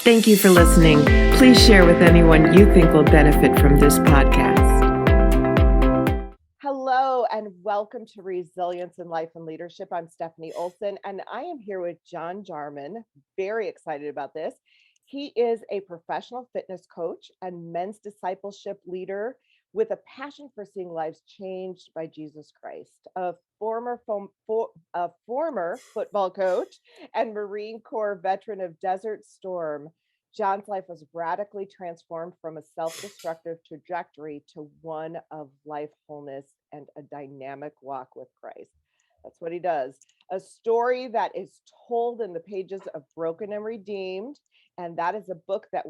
Thank you for listening. Please share with anyone you think will benefit from this podcast. Hello, and welcome to Resilience in Life and Leadership. I'm Stephanie Olson, and I am here with John Jarman. Very excited about this. He is a professional fitness coach and men's discipleship leader with a passion for seeing lives changed by Jesus Christ. A former football coach and Marine Corps veteran of Desert Storm, John's life was radically transformed from a self-destructive trajectory to one of life wholeness and a dynamic walk with Christ. That's what he does. A story that is told in the pages of Broken and Redeemed. And that is a book that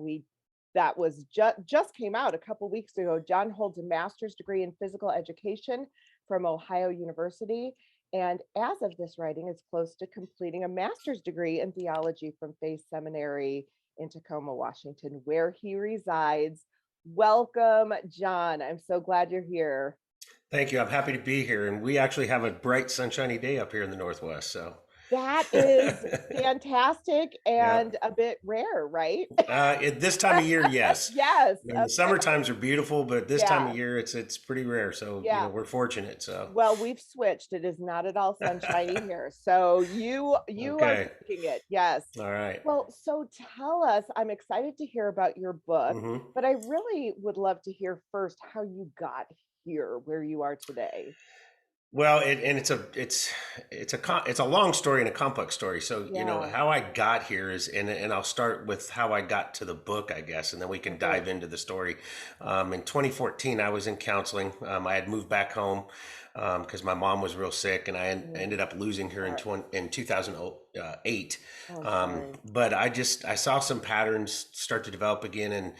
was just came out a couple weeks ago. John holds a master's degree in physical education from Ohio University. And as of this writing, is close to completing a master's degree in theology from Faith Seminary in Tacoma, Washington, where he resides. Welcome, John. I'm so glad you're here. Thank you. I'm happy to be here. And we actually have a bright, sunshiny day up here in the Northwest. So that is fantastic and a bit rare, right? At this time of year, yes. Yes. The summer times are beautiful, but this time of year, it's pretty rare. So we're fortunate. So well, we've switched. It is not at all sunshiny here. So you are picking it. Yes. All right. Well, so tell us, I'm excited to hear about your book, but I really would love to hear first how you got here where you are today. Well, it's a long story and a complex story. So, how I got here is, and I'll start with how I got to the book, I guess, and then we can dive into the story. In 2014, I was in counseling. I had moved back home because my mom was real sick, and I ended up losing her in 2008. But I saw some patterns start to develop again, and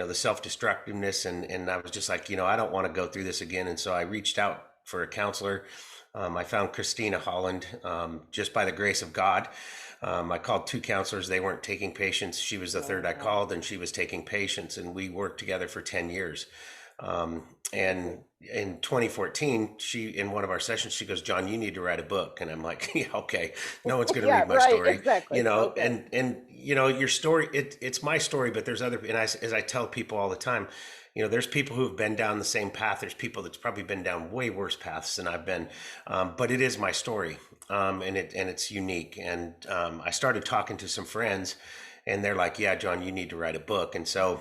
the self-destructiveness, and I was just like, I don't want to go through this again. And so I reached out for a counselor. I found Christina Holland just by the grace of God. I called two counselors. They weren't taking patients. She was the third I called, and she was taking patients, and we worked together for 10 years. And in 2014, in one of our sessions, she goes, "John, you need to write a book." And I'm like, yeah, okay, no one's going to read my story. Exactly. And your story, it's my story, but there's other, and as I tell people all the time, there's people who have been down the same path. There's people that's probably been down way worse paths than I've been. But it is my story. And it's unique. And I started talking to some friends, and they're like, "Yeah, John, you need to write a book." And so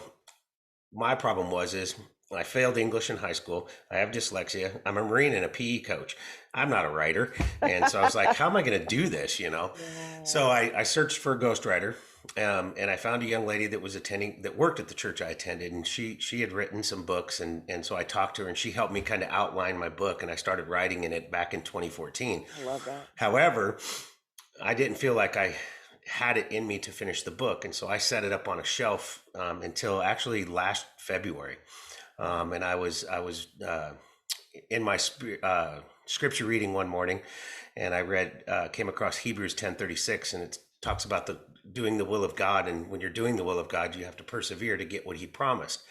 my problem is I failed English in high school. I have dyslexia. I'm a Marine and a PE coach. I'm not a writer. And so I was like, how am I going to do this? Yeah. So I searched for a ghostwriter. And I found a young lady that worked at the church I attended, and she had written some books, and so I talked to her, and she helped me kind of outline my book, and I started writing in it back in 2014. I love that. However, I didn't feel like I had it in me to finish the book, and so I set it up on a shelf until actually last February, and I was in my scripture reading one morning, and I came across Hebrews 10:36, and it talks about doing the will of God. And when you're doing the will of God, you have to persevere to get what he promised.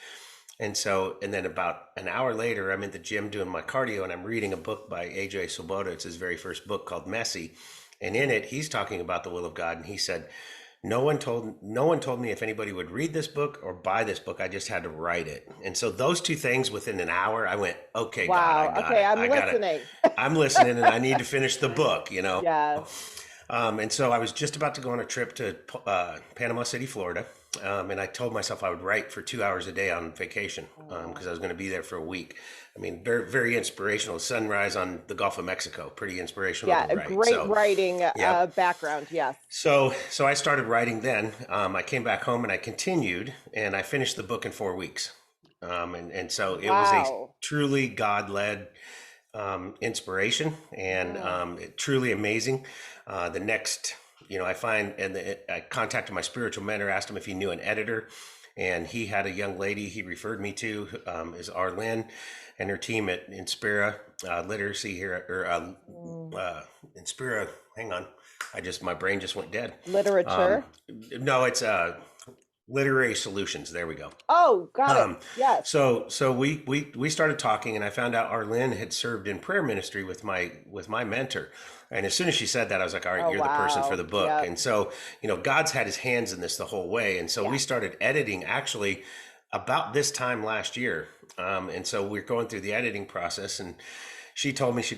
And then about an hour later, I'm in the gym doing my cardio, and I'm reading a book by A.J. Swoboda. It's his very first book called Messy. And in it, he's talking about the will of God. And he said, no one told me if anybody would read this book or buy this book. I just had to write it. And so those two things within an hour, I went, okay, wow, God, I'm listening. I'm listening, and I need to finish the book, Yeah. And so I was just about to go on a trip to Panama City, Florida. And I told myself I would write for 2 hours a day on vacation because I was going to be there for a week. I mean, very, very inspirational. Sunrise on the Gulf of Mexico, pretty inspirational. Yeah, a great writing background. Yes. So I started writing then. I came back home and I continued, and I finished the book in 4 weeks. And so it was a truly God-led inspiration, and truly amazing. The next, I contacted my spiritual mentor, asked him if he knew an editor, and he had a young lady he referred me to, is Arlene, and her team at Inspira Literacy here, or Inspira. Hang on, my brain just went dead. Literature. No, it's Literary Solutions. There we go. Oh, got it. Um, Yes. so we started talking, and I found out Arlene had served in prayer ministry with my mentor. And as soon as she said that, I was like, all right, Oh, you're the person for wow. the book. Yep. And so, God's had his hands in this the whole way. And so Yeah. we started editing actually about this time last year. And so we're going through the editing process, and she told me she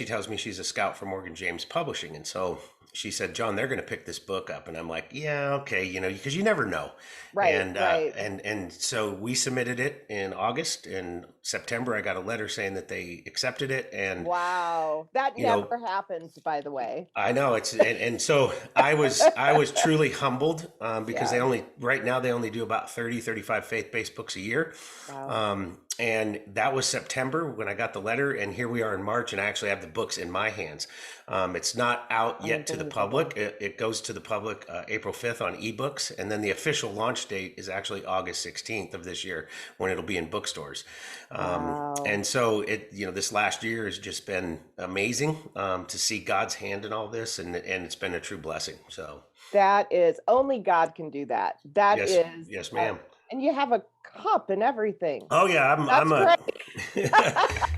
tells me she's a scout for Morgan James Publishing. And so she said, John, they're going to pick this book up. And I'm like, yeah, okay, because you never know. Right. And Right. and so we submitted it in August. In September, I got a letter saying that they accepted it. And Wow. That you know, never happens, by the way. I know and so I was truly humbled, because Yeah. right now they only do about 35 faith-based books a year. Wow. And that was September when I got the letter, and here we are in March, and I actually have the books in my hands. It's not out yet to the Unbelievable. public. It goes to the public April 5th on ebooks, and then the official launch date is actually August 16th of this year, when it'll be in bookstores. Wow. And so this last year has just been amazing, to see God's hand in all this, and it's been a true blessing. So That is only God can do that. That yes, is, yes, ma'am. and you have a cup and everything. Oh yeah, That's I'm a great.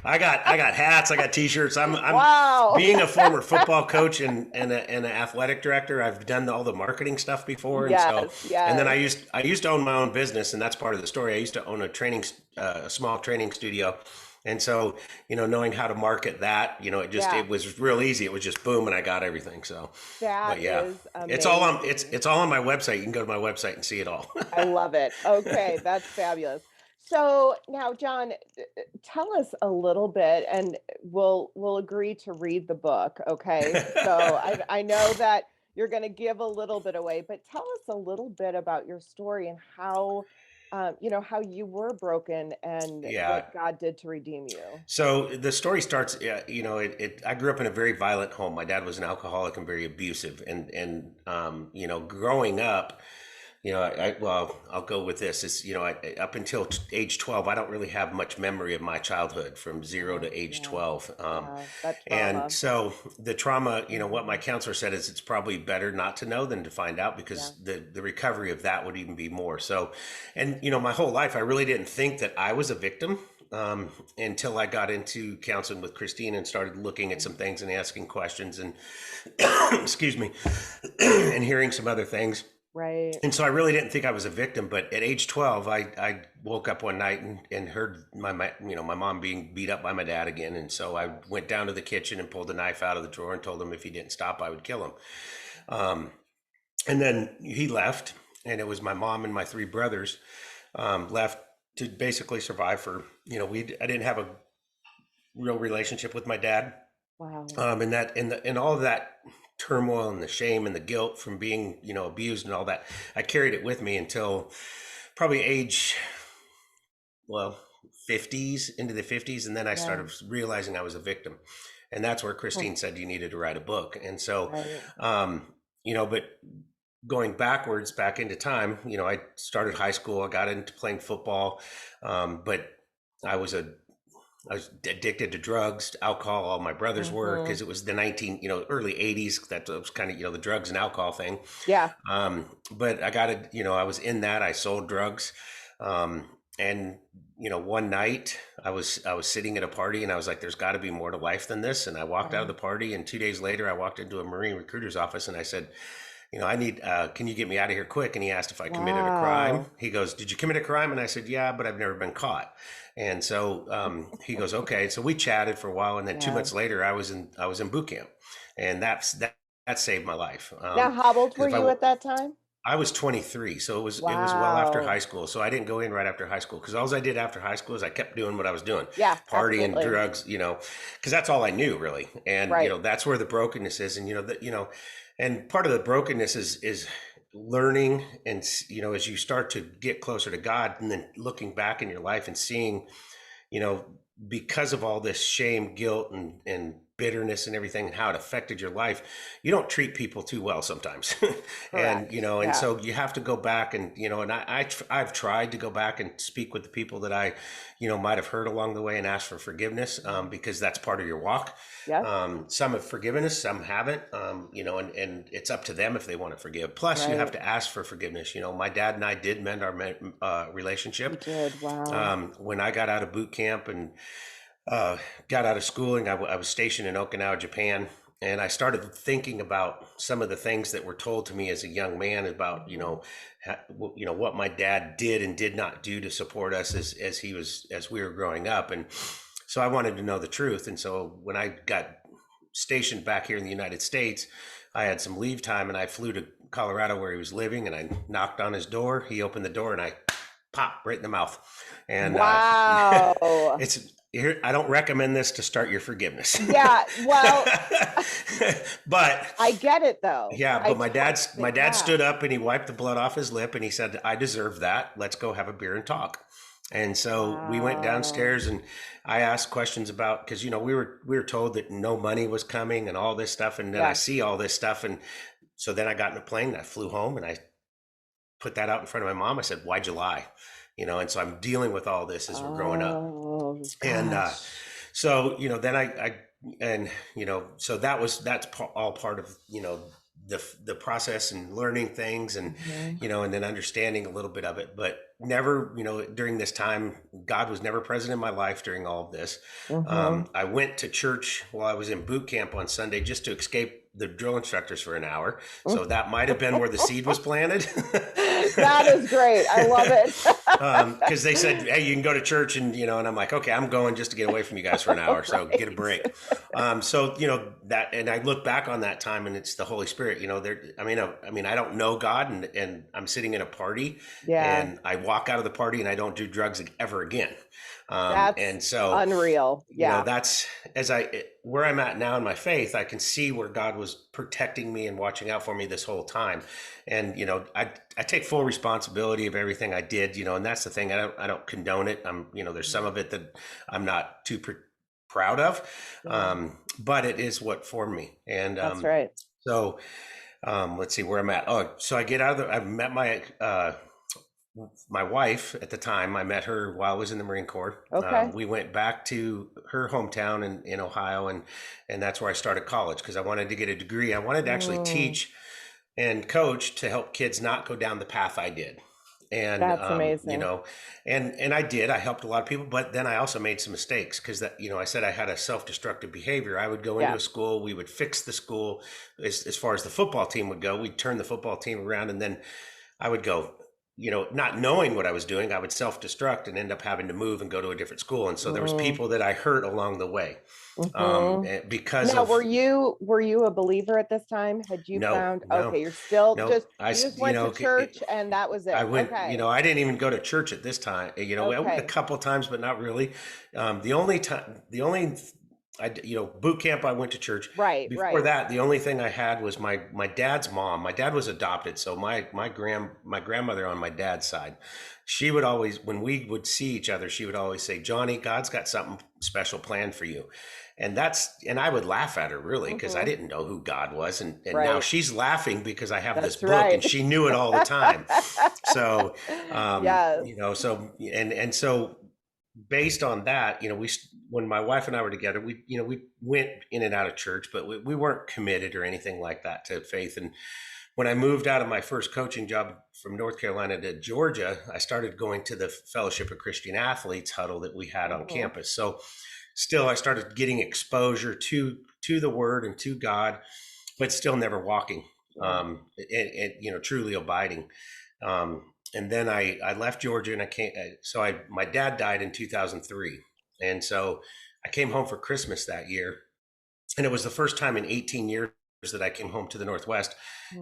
I got hats, I got t-shirts. I'm Wow. being a former football coach and an athletic director. I've done all the marketing stuff before, and Yes. and then I Yes. used to own my own business, and that's part of the story. I used to own a small training studio. And so, knowing how to market that, Yeah. it was real easy. It was just boom, and I got everything. So, That but yeah, is it's all on amazing. it's all on my website. You can go to my website and see it all. I love it. Okay, that's fabulous. So now, John, tell us a little bit, and we'll agree to read the book. Okay. So I know that you're going to give a little bit away, but tell us a little bit about your story and how, how you were broken and Yeah. what God did to redeem you. So the story starts, I grew up in a very violent home. My dad was an alcoholic and very abusive. And growing up, I'll go with this. Up until age 12, I don't really have much memory of my childhood from 0 to age Yeah. 12. Yeah. That And trauma. so the trauma, what my counselor said is it's probably better not to know than to find out, Yeah. because the recovery of that would even be more. So, and, my whole life, I really didn't think that I was a victim, until I got into counseling with Christine and started looking at some things and asking questions and, excuse me, and hearing some other things. Right. And so I really didn't think I was a victim, but at age 12, I woke up one night and heard my mom being beat up by my dad again. And so I went down to the kitchen and pulled a knife out of the drawer and told him if he didn't stop, I would kill him. And then he left, and it was my mom and my three brothers, left to basically survive for, I didn't have a real relationship with my dad. Wow. And all of that turmoil and the shame and the guilt from being, abused and all that, I carried it with me until probably well, 50s, into the 50s. And then I Yeah. started realizing I was a victim. And that's where Christine said you needed to write a book. And so, Right. but going backwards back into time, I started high school, I got into playing football. But I was addicted to drugs, to alcohol. All my brothers were, because it was the early 80s. That was kind of, the drugs and alcohol thing. Yeah. But I was in that. I sold drugs. And one night I was sitting at a party, and I was like, there's got to be more to life than this. And I walked out of the party, and 2 days later I walked into a Marine recruiter's office, and I said, I need, can you get me out of here quick? And he asked if I committed a crime. Wow. He goes, did you commit a crime? And I said, yeah, but I've never been caught. And so he goes, okay. So we chatted for a while, and then 2 Yeah. months later I was in boot camp, and that saved my life. Now, how old 'cause were if I you at that time? I was 23, so it was well after Wow. high school. So I didn't go in right after high school, because all I did after high school is I kept doing what I was doing, Yeah, partying, absolutely. drugs, because that's all I knew really. And Right. that's where the brokenness is. And and part of the brokenness is learning, and as you start to get closer to God, and then looking back in your life and seeing, because of all this shame, guilt, and bitterness and everything and how it affected your life, you don't treat people too well sometimes. And, Correct. and so you have to go back and, and I've tried to go back and speak with the people that I, might have hurt along the way and ask for forgiveness, because that's part of your walk. Yeah. Some have forgiven us, some haven't, and it's up to them if they want to forgive. Plus you have to ask for forgiveness. My dad and I did mend our relationship. You did. Wow. When I got out of boot camp and got out of schooling, I was stationed in Okinawa, Japan, and I started thinking about some of the things that were told to me as a young man about, what my dad did and did not do to support us as we were growing up. And so I wanted to know the truth. And so when I got stationed back here in the United States, I had some leave time and I flew to Colorado where he was living, and I knocked on his door. He opened the door and I popped right in the mouth. And wow. It's here. I don't recommend this to start your forgiveness. Yeah, well, but I get it though. Yeah, but my dad stood up and he wiped the blood off his lip and he said, "I deserve that. Let's go have a beer and talk." And so we went downstairs and I asked questions about, because we were told that no money was coming and all this stuff, and then I see all this stuff, and so then I got in a plane and I flew home and I put that out in front of my mom. I said, "Why'd you lie?" And so I'm dealing with all this as we're growing up. And so, then so that's all part of, the process and learning things and, and then understanding a little bit of it, but never, during this time, God was never present in my life during all of this. I went to church while I was in boot camp on Sunday just to escape the drill instructors for an hour. So that might have been where the seed was planted. That is great. I love it. Because they said, "Hey, you can go to church," and and I'm like, "Okay, I'm going just to get away from you guys for an hour." So get a break. So that, and I look back on that time, and it's the Holy Spirit. I don't know God, and I'm sitting in a party, and I walk out of the party, and I don't do drugs ever again. That's and so unreal. Yeah, that's where I'm at now in my faith. I can see where God was protecting me and watching out for me this whole time. And I take full responsibility of everything I did. And that's the thing. I don't condone it. There's some of it that I'm not too proud of, but it is what formed me. And that's right. So let's see where I'm at. Oh, so I get out of I met my wife at the time. I met her while I was in the Marine Corps. Okay. We went back to her hometown in Ohio, and that's where I started college because I wanted to get a degree. I wanted to actually teach and coach to help kids not go down the path I did. And that's amazing. And I did. I helped a lot of people, but then I also made some mistakes because I said I had a self-destructive behavior. I would go into a school, we would fix the school as far as the football team would go. We'd turn the football team around, and then I would go, not knowing what I was doing, I would self-destruct and end up having to move and go to a different school. And so there was people that I hurt along the way. Because now, were you a believer at this time? Had you found, okay, you're still you just went to church and that was it. I went, I didn't even go to church at this time, I went a couple of times, but not really. Boot camp, I went to church. Right. Before that, the only thing I had was my dad's mom. My dad was adopted. So my grandmother on my dad's side, she would always, when we would see each other, she would always say, "Johnny, God's got something special planned for you." And I would laugh at her really, because I didn't know who God was. And now she's laughing because I have this book and she knew it all the time. So, so, and so based on that, when my wife and I were together, we went in and out of church, but we weren't committed or anything like that to faith. And when I moved out of my first coaching job from North Carolina to Georgia, I started going to the Fellowship of Christian Athletes huddle that we had on campus. So still, I started getting exposure to the Word and to God, but still never walking, and truly abiding. And then I left Georgia and I came. My dad died in 2003, and so I came home for Christmas that year, and it was the first time in 18 years that I came home to the Northwest.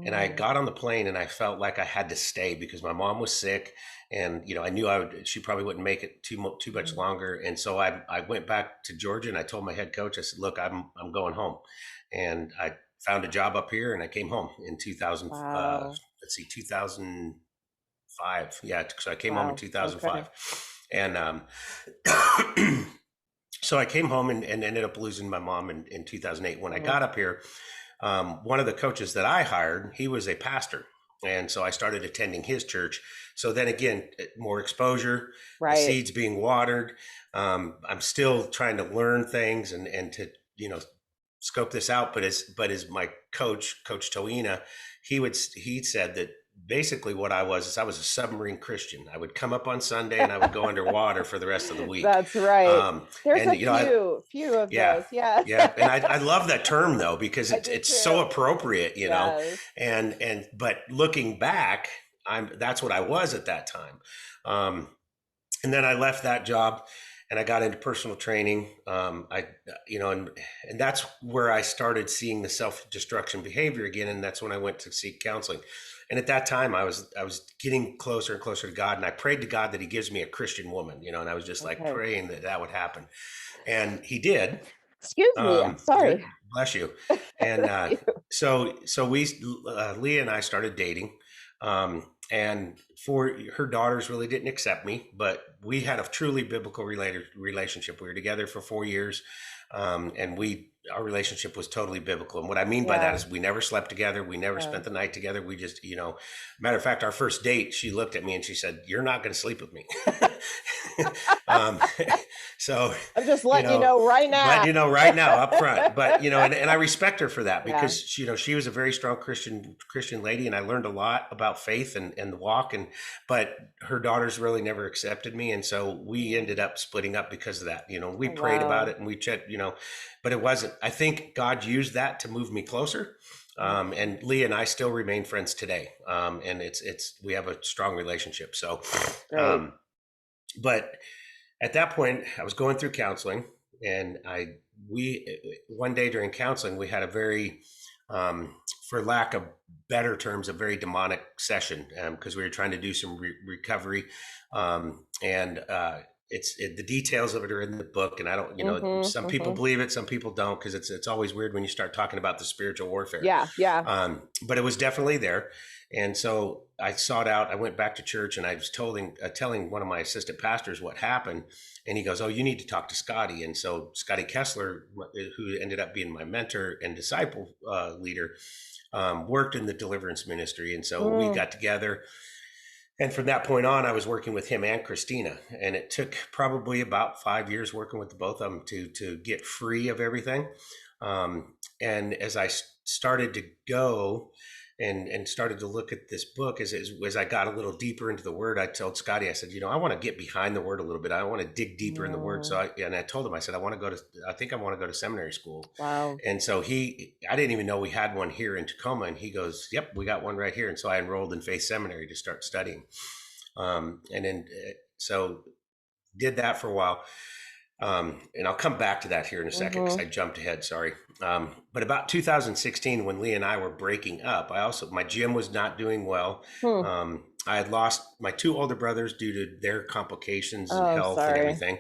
And I got on the plane and I felt like I had to stay because my mom was sick. And, I knew she probably wouldn't make it too much longer. And so I went back to Georgia and I told my head coach, I said, "Look, I'm going home." And I found a job up here and I came home in 2000. Wow. 2005. Yeah. So I came home in 2005. Okay. And, So I came home and ended up losing my mom in 2008. When I got up here, one of the coaches that I hired, he was a pastor. And so I started attending his church. So then again, more exposure, the Right. seeds being watered. I'm still trying to learn things and to, scope this out. But as my coach, Coach Toina, he said that basically what I was a submarine Christian. I would come up on Sunday and I would go underwater for the rest of the week. That's right. There's And a few of yeah, those. Yes. yeah, and I love that term though because I it's do it's too. so appropriate, Yes. and but looking back, that's what I was at that time, and then I left that job and I got into personal training. And that's where I started seeing the self-destruction behavior again, and that's when I went to seek counseling. And at that time, I was getting closer and closer to God, and I prayed to God that He gives me a Christian woman, and I was just like praying that would happen, and He did. Excuse me. I'm sorry. Bless you. And so Leah and I started dating, and for her daughters really didn't accept me, but we had a truly biblical relationship. We were together for 4 years, and our relationship was totally biblical. And what I mean by that is we never slept together. We never spent the night together. We just, matter of fact, our first date, she looked at me and she said, "You're not going to sleep with me." So I'm just letting you know right now. Letting you know right now up front. But, and I respect her for that because, she was a very strong Christian lady, and I learned a lot about faith and the walk. But her daughters really never accepted me. And so we ended up splitting up because of that. We prayed about it and we checked, but it wasn't. I think God used that to move me closer. And Leah and I still remain friends today. And we have a strong relationship. So, but at that point I was going through counseling, and one day during counseling, we had a very, for lack of better terms, a very demonic session, because we were trying to do some recovery. The details of it are in the book, and I don't, some people believe it, some people don't, because it's always weird when you start talking about the spiritual warfare. Yeah. But it was definitely there. And so I sought out, I went back to church, and I was telling one of my assistant pastors what happened. And he goes, "Oh, you need to talk to Scotty." And so Scotty Kessler, who ended up being my mentor and disciple leader, worked in the deliverance ministry. And so we got together. And from that point on, I was working with him and Christina. And it took probably about 5 years working with both of them to get free of everything. And as I started to go and started to look at this book, as I got a little deeper into the word, I told Scotty, I said, I want to get behind the word a little bit. I want to dig deeper in the word. So I told him, I said, I think I want to go to seminary school. Wow. And so I didn't even know we had one here in Tacoma. And he goes, "Yep, we got one right here." And so I enrolled in Faith Seminary to start studying. So did that for a while. And I'll come back to that here in a second because I jumped ahead. Sorry. But about 2016, when Leah and I were breaking up, my gym was not doing well. I had lost my 2 older brothers due to their complications and health and everything.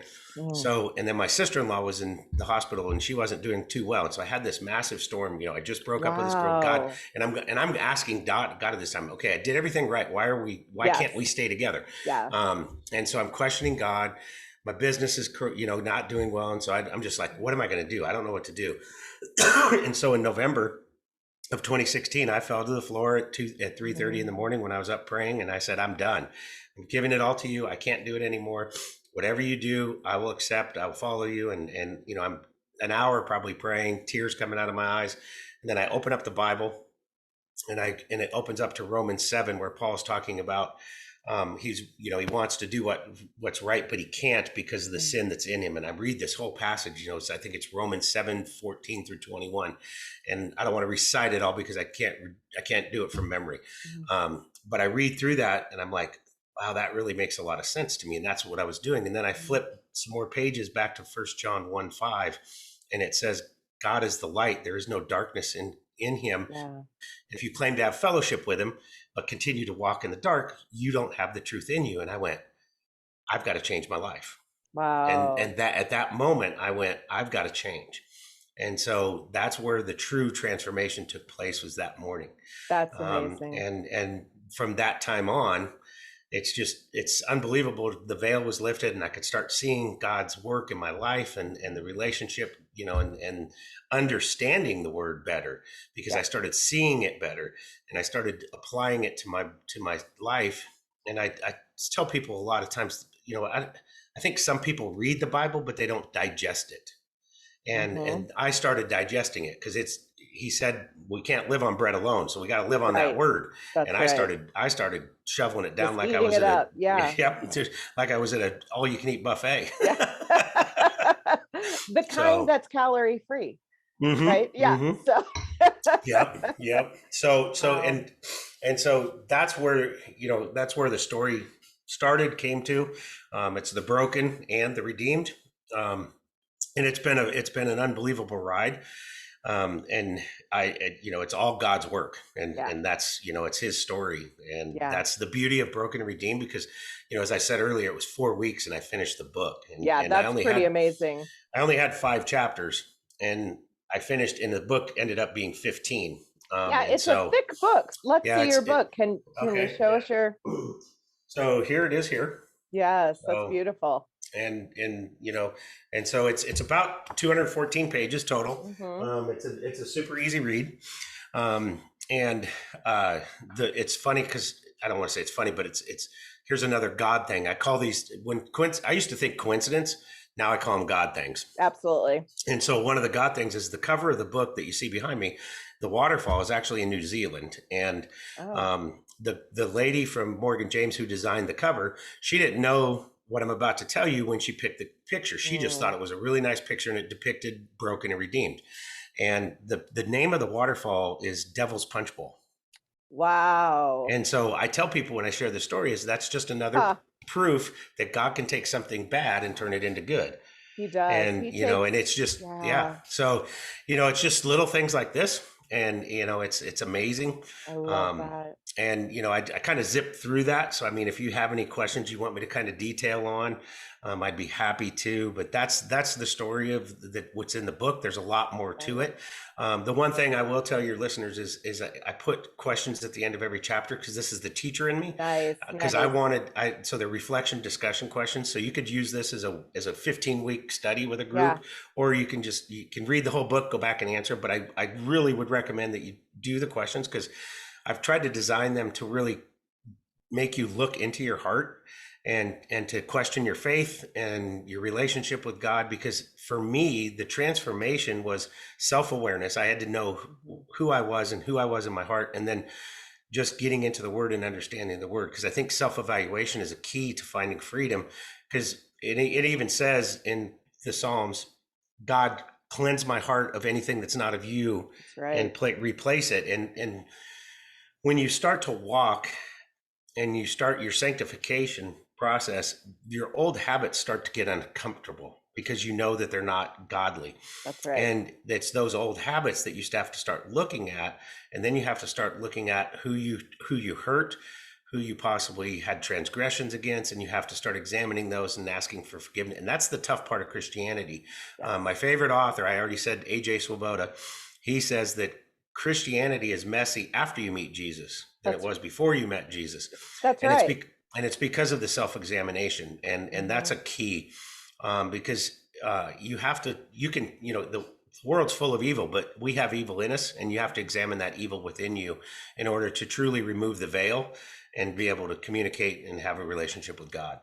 So, and then my sister-in-law was in the hospital and she wasn't doing too well. And so I had this massive storm. I just broke up with this girl, God, and I'm asking God at this time, okay, I did everything right. Why can't we stay together? And so I'm questioning God. My business is, not doing well. And so I'm just like, what am I going to do? I don't know what to do. And so in November of 2016, I fell to the floor at 3:30 in the morning when I was up praying. And I said, "I'm done. I'm giving it all to you. I can't do it anymore. Whatever you do, I will accept. I will follow you." And I'm an hour probably praying, tears coming out of my eyes. And then I open up the Bible and it opens up to Romans 7, where Paul's talking about, he wants to do what's right, but he can't because of the sin that's in him. And I read this whole passage, so I think it's Romans 7:14 through 21. And I don't want to recite it all because I can't do it from memory. But I read through that and I'm like, wow, that really makes a lot of sense to me. And that's what I was doing. And then I flip some more pages back to 1 John 1:5, and it says, "God is the light. There is no darkness in him. If you claim to have fellowship with him, but continue to walk in the dark, you don't have the truth in you." And I went, I've got to change my life. Wow. And that at that moment, I went, I've got to change. And so that's where the true transformation took place, was that morning. That's amazing. And from that time on, it's unbelievable. The veil was lifted and I could start seeing God's work in my life and the relationship, and understanding the word better because I started seeing it better and I started applying it to my life. And I tell people a lot of times, I think some people read the Bible, but they don't digest it. And I started digesting it because he said we can't live on bread alone, so we got to live on that word. That's and right. I started shoveling it down Just like I eating was it at up. Yeah. like I was at a all you can eat buffet. The kind that's calorie free, right? Yeah. So Yep. So Wow. and so that's where the story came to. It's the broken and the redeemed. And it's been an unbelievable ride. And it's all God's work, and that's, it's his story, and that's the beauty of broken and redeemed, because, as I said earlier, it was 4 weeks and I finished the book. And that's pretty amazing. I only had 5 chapters, and I finished, and the book ended up being 15. It's a thick book. Let's see your book. Can you show us your? So here it is here. Yes, that's beautiful. And so it's about 214 pages total. It's a super easy read. It's funny because I don't want to say it's funny, but it's here's another God thing. I call these I used to think coincidence. Now I call them God things. Absolutely. And so one of the God things is the cover of the book that you see behind me. The waterfall is actually in New Zealand. And the lady from Morgan James who designed the cover, she didn't know what I'm about to tell you when she picked the picture. She just thought it was a really nice picture and it depicted broken and redeemed. And the name of the waterfall is Devil's Punch Bowl. Wow. And so I tell people when I share the story is that's just another proof that God can take something bad and turn it into good. He does. And, and it's just, So, it's just little things like this. And, it's amazing. I love that. And, I kind of zipped through that. So, I mean, if you have any questions you want me to kind of detail on, I'd be happy to. But that's the story of what's in the book. There's a lot more to it. The one thing I will tell your listeners is I put questions at the end of every chapter because this is the teacher in me. Nice. Because so they're reflection discussion questions. So you could use this as a 15-week study with a group, or you can read the whole book, go back and answer. But I really would recommend that you do the questions because I've tried to design them to really make you look into your heart and to question your faith and your relationship with God. Because for me, the transformation was self-awareness. I had to know who I was and who I was in my heart. And then just getting into the word and understanding the word. Because I think self-evaluation is a key to finding freedom. Because it even says in the Psalms, God, cleanse my heart of anything that's not of you. That's right. And replace it. And when you start to walk and you start your sanctification process, your old habits start to get uncomfortable because you know that they're not godly. That's right. And it's those old habits that you have to start looking at. And then you have to start looking at who you hurt, who you possibly had transgressions against, and you have to start examining those and asking for forgiveness. And that's the tough part of Christianity. Yes. My favorite author, I already said, A.J. Swoboda, he says that Christianity is messy after you meet Jesus than it was before you met Jesus. That's right. It's because of the self-examination. And that's a key, because the world's full of evil, but we have evil in us, and you have to examine that evil within you in order to truly remove the veil and be able to communicate and have a relationship with God.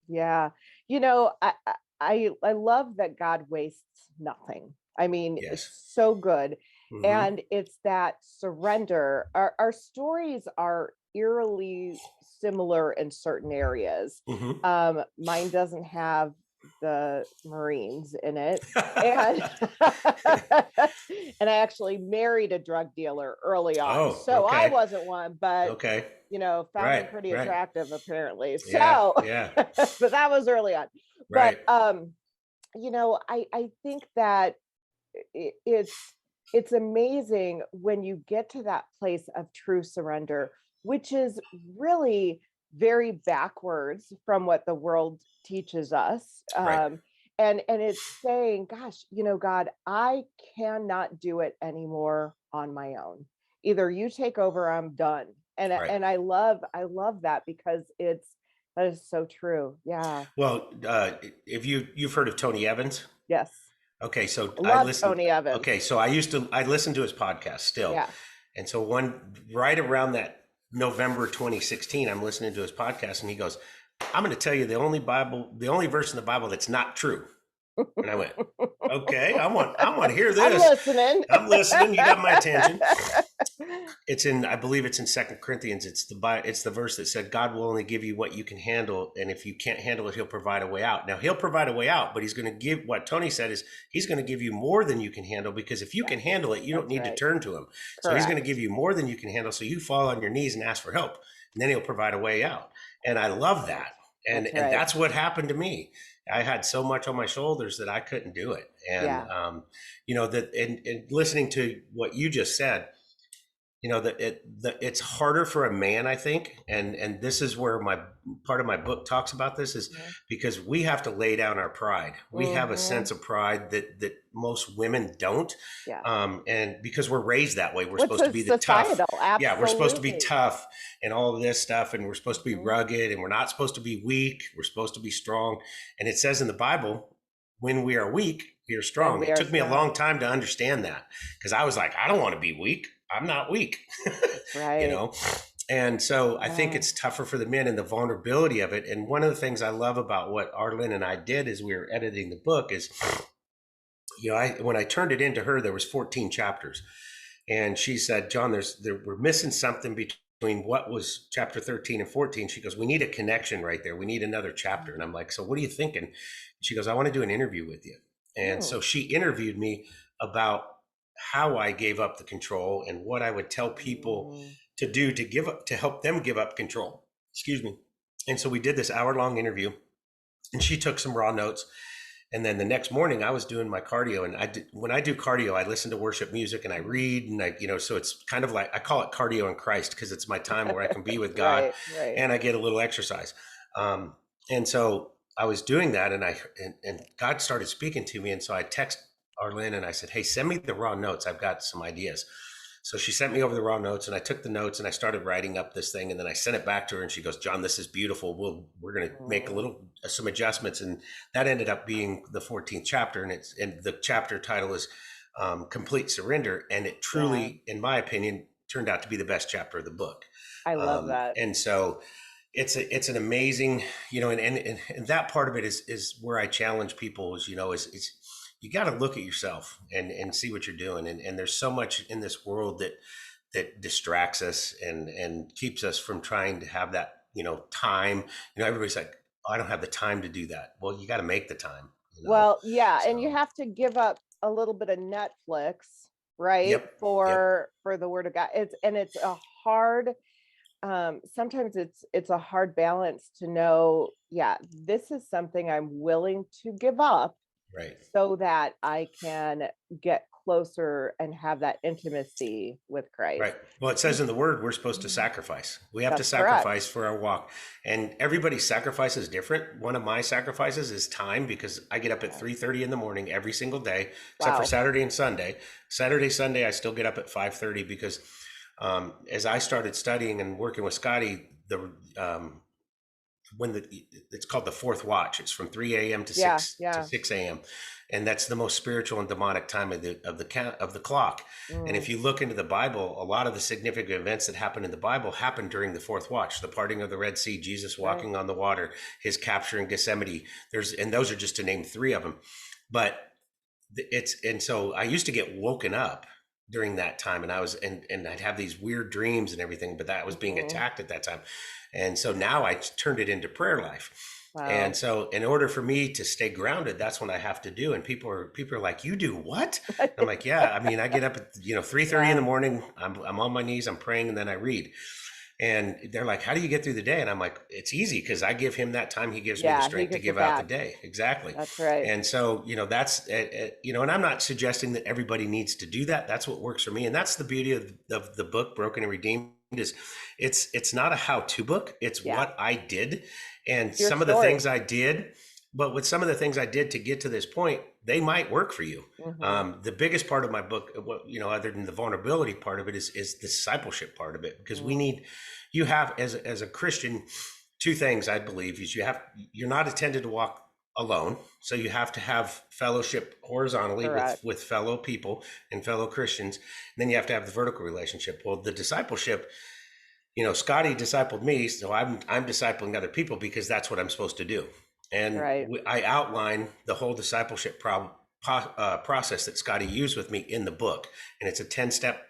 Yeah. I love that God wastes nothing. I mean, It's so good. Mm-hmm. And it's that surrender. Our stories are eerily similar in certain areas. Mm-hmm. Mine doesn't have the Marines in it. And I actually married a drug dealer early on. So I wasn't one, but found him pretty attractive apparently. So but that was early on. Right. But I think that it's amazing when you get to that place of true surrender, which is really very backwards from what the world teaches us. Right. And it's saying, gosh, God, I cannot do it anymore on my own. Either you take over, I'm done. Right. and I love that because that is so true. Yeah. Well, if you've heard of Tony Evans. Yes. Okay, so Love Tony Evans. Okay, so I listen to his podcast still. Yeah. And so right around that November 2016, I'm listening to his podcast and he goes, I'm going to tell you the only verse in the Bible that's not true. And I went, okay, I want to hear this. I'm listening. I'm listening. You got my attention. I believe it's in 2 Corinthians. It's the verse that said, God will only give you what you can handle. And if you can't handle it, he'll provide a way out. Now he'll provide a way out, but he's going to give, what Tony said is he's going to give you more than you can handle, because if you can handle it, you don't need to turn to him. So he's going to give you more than you can handle. So you fall on your knees and ask for help, and then he'll provide a way out. And I love that. And that's what happened to me. I had so much on my shoulders that I couldn't do it. And, and listening to what you just said, it's harder for a man, I think. And this is where part of my book talks about this is because we have to lay down our pride. We have a sense of pride that most women don't. Yeah. And because we're raised that way, we're supposed to be the tough. Absolutely. Yeah. We're supposed to be tough and all of this stuff. And we're supposed to be rugged, and we're not supposed to be weak. We're supposed to be strong. And it says in the Bible, when we are weak, we are strong. It took me a long time to understand that, because I was like, I don't want to be weak. I'm not weak. Right. And so I think it's tougher for the men and the vulnerability of it. And one of the things I love about what Arlen and I did as we were editing the book is, when I turned it into her, there was 14 chapters. And she said, John, we're missing something between what was chapter 13 and 14. She goes, we need a connection right there. We need another chapter. And I'm like, so what are you thinking? She goes, I want to do an interview with you. And so she interviewed me about how I gave up the control and what I would tell people to do to help them give up control. Excuse me. And so we did this hour-long interview, and she took some raw notes. And then the next morning I was doing my cardio, and when I do cardio, I listen to worship music and I read, and so it's kind of like, I call it cardio in Christ, because it's my time where I can be with God and I get a little exercise. And so I was doing that, and God started speaking to me. And so I texted Arlen and I said, hey, send me the raw notes. I've got some ideas. So she sent me over the raw notes, and I took the notes and I started writing up this thing. And then I sent it back to her, and she goes, John, this is beautiful. We're going to make some adjustments. And that ended up being the 14th chapter. And the chapter title is Complete Surrender. And it truly, in my opinion, turned out to be the best chapter of the book. I love that. And so it's an amazing, and that part of it is where I challenge people is you got to look at yourself and see what you're doing. And there's so much in this world that distracts us and keeps us from trying to have that, time. Everybody's like, oh, I don't have the time to do that. Well, you got to make the time. Well, yeah. So. And you have to give up a little bit of Netflix, right? For the Word of God. It's a hard, sometimes it's a hard balance to know, this is something I'm willing to give up. Right. So that I can get closer and have that intimacy with Christ. Right. Well, it says in the Word, we're supposed to sacrifice. We have to sacrifice for our walk. And everybody's sacrifice is different. One of my sacrifices is time, because I get up at 3:30 in the morning every single day, except for Saturday and Sunday. Saturday, Sunday, I still get up at 5:30 because as I started studying and working with Scotty, it's called the fourth watch. It's from 3 a.m. to 6 a.m. And that's the most spiritual and demonic time of the clock. And if you look into the Bible, a lot of the significant events that happen in the Bible happen during the fourth watch: the parting of the Red Sea, Jesus walking on the water, his capture in Gethsemane. And those are just to name 3 of them. But so I used to get woken up during that time, and and I'd have these weird dreams and everything, but that was being attacked at that time. And so now I turned it into prayer life. Wow. And so in order for me to stay grounded, that's what I have to do. And people are like, you do what? I'm like, I get up at 3:30 in the morning. I'm on my knees, I'm praying, and then I read. And they're like, how do you get through the day? And I'm like, it's easy, because I give him that time. He gives me the strength to give out the day. Exactly. That's right. And so, that's, and I'm not suggesting that everybody needs to do that. That's what works for me. And that's the beauty of the book, Broken and Redeemed, is it's not a how-to book. It's what I did and some of the things I did. But with some of the things I did to get to this point, they might work for you. Mm-hmm. The biggest part of my book, other than the vulnerability part of it, is the discipleship part of it, because you have, as a Christian, two things I believe is you're not intended to walk alone. So you have to have fellowship horizontally with fellow people and fellow Christians. And then you have to have the vertical relationship. Well, the discipleship, Scotty discipled me, so I'm discipling other people because that's what I'm supposed to do. And I outline the whole discipleship process that Scotty used with me in the book. And it's a 10-step,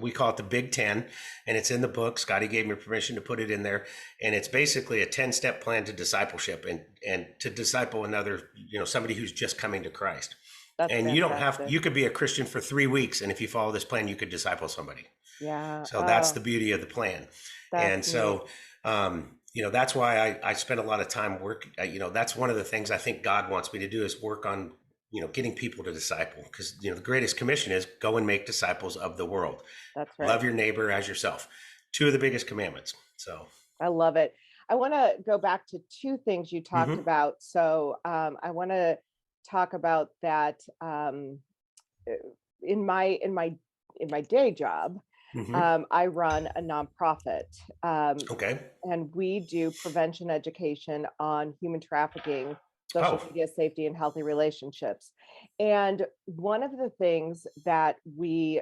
we call it the Big 10, and it's in the book. Scotty gave me permission to put it in there. And it's basically a 10-step plan to discipleship and to disciple another, somebody who's just coming to Christ. That's and fantastic. You could be a Christian for 3 weeks. And if you follow this plan, you could disciple somebody. Yeah. So that's the beauty of the plan. And so, that's why I spend a lot of time working. That's one of the things I think God wants me to do is work on, getting people to disciple, because, the greatest commission is go and make disciples of the world. That's right. Love your neighbor as yourself. Two of the biggest commandments. So I love it. I want to go back to two things you talked about. So I want to talk about that in my day job. I run a nonprofit. And we do prevention education on human trafficking, social media safety, and healthy relationships. And one of the things that we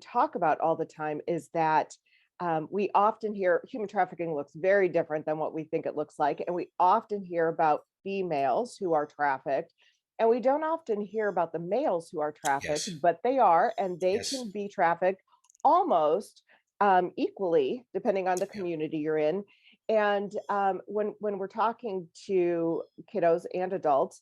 talk about all the time is that we often hear human trafficking looks very different than what we think it looks like. And we often hear about females who are trafficked. And we don't often hear about the males who are trafficked, but they are, and they can be trafficked almost equally, depending on the community you're in. And when we're talking to kiddos and adults,